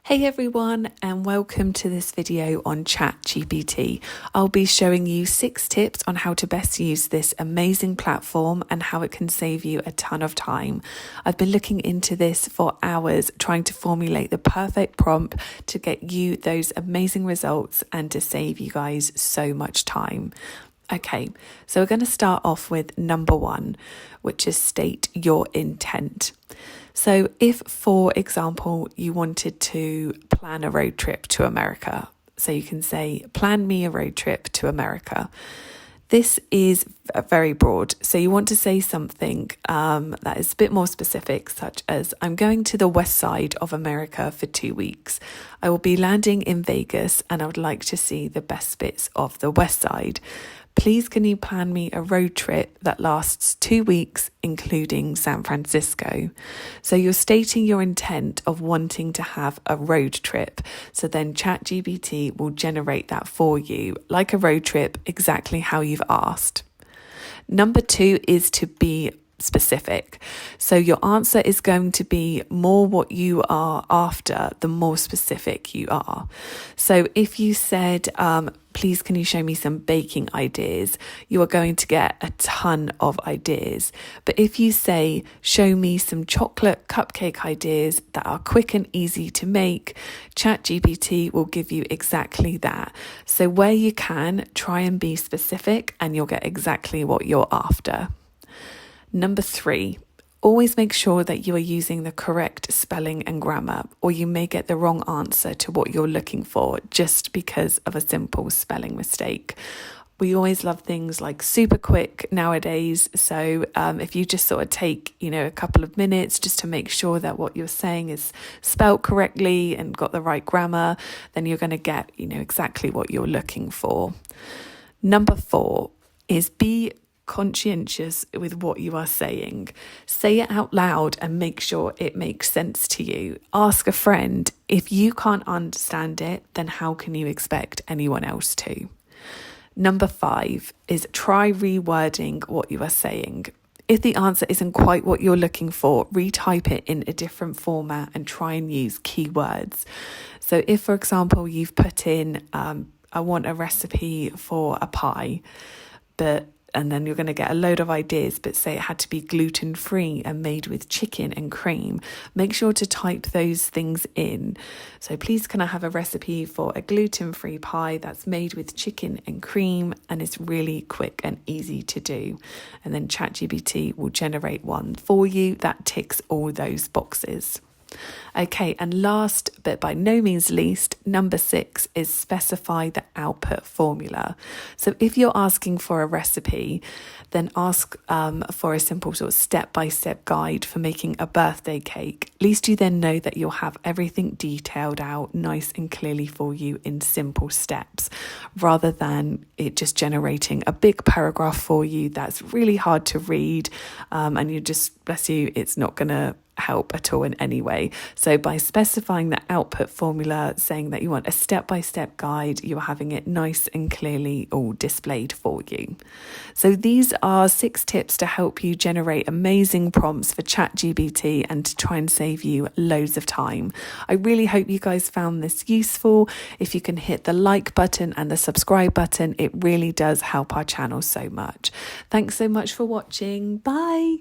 Hey everyone, and welcome to this video on Chat GPT. I'll be showing you 6 tips on how to best use this amazing platform and how it can save you a ton of time. I've been looking into this for hours, trying to formulate the perfect prompt to get you those amazing results and to save you guys so much time. Okay, so we're going to start off with number 1, which is state your intent. So if, for example, you wanted to plan a road trip to America, so you can say, plan me a road trip to America. This is very broad. So you want to say something that is a bit more specific, such as, I'm going to the west side of America for 2 weeks. I will be landing in Vegas and I would like to see the best bits of the west side. Please can you plan me a road trip that lasts 2 weeks, including San Francisco? So you're stating your intent of wanting to have a road trip. So then ChatGPT will generate that for you, like a road trip, exactly how you've asked. Number 2 is to be specific. So your answer is going to be more what you are after, the more specific you are. So if you said, please can you show me some baking ideas, you are going to get a ton of ideas. But if you say, show me some chocolate cupcake ideas that are quick and easy to make, ChatGPT will give you exactly that. So where you can, try and be specific and you'll get exactly what you're after. Number 3, always make sure that you are using the correct spelling and grammar, or you may get the wrong answer to what you're looking for just because of a simple spelling mistake. We always love things like super quick nowadays. So if you just sort of take, a couple of minutes just to make sure that what you're saying is spelt correctly and got the right grammar, then you're going to get, exactly what you're looking for. Number 4 is be conscientious with what you are saying. Say it out loud and make sure it makes sense to you. Ask a friend. If you can't understand it, then how can you expect anyone else to? Number 5 is try rewording what you are saying. If the answer isn't quite what you're looking for, retype it in a different format and try and use keywords. So if, for example, you've put in, I want a recipe for a pie, and then you're going to get a load of ideas, but say it had to be gluten-free and made with chicken and cream. Make sure to type those things in. So please can I have a recipe for a gluten-free pie that's made with chicken and cream and it's really quick and easy to do. And then ChatGPT will generate one for you that ticks all those boxes. Okay, and last but by no means least, number 6 is specify the output formula. So if you're asking for a recipe, then ask for a simple sort of step-by-step guide for making a birthday cake. At least you then know that you'll have everything detailed out nice and clearly for you in simple steps, rather than it just generating a big paragraph for you that's really hard to read, and you just, bless you, it's not going to help at all in any way. So by specifying the output formula, saying that you want a step-by-step guide, you're having it nice and clearly all displayed for you. So these are 6 tips to help you generate amazing prompts for ChatGPT and to try and save you loads of time. I really hope you guys found this useful. If you can hit the like button and the subscribe button, it really does help our channel so much. Thanks so much for watching. Bye.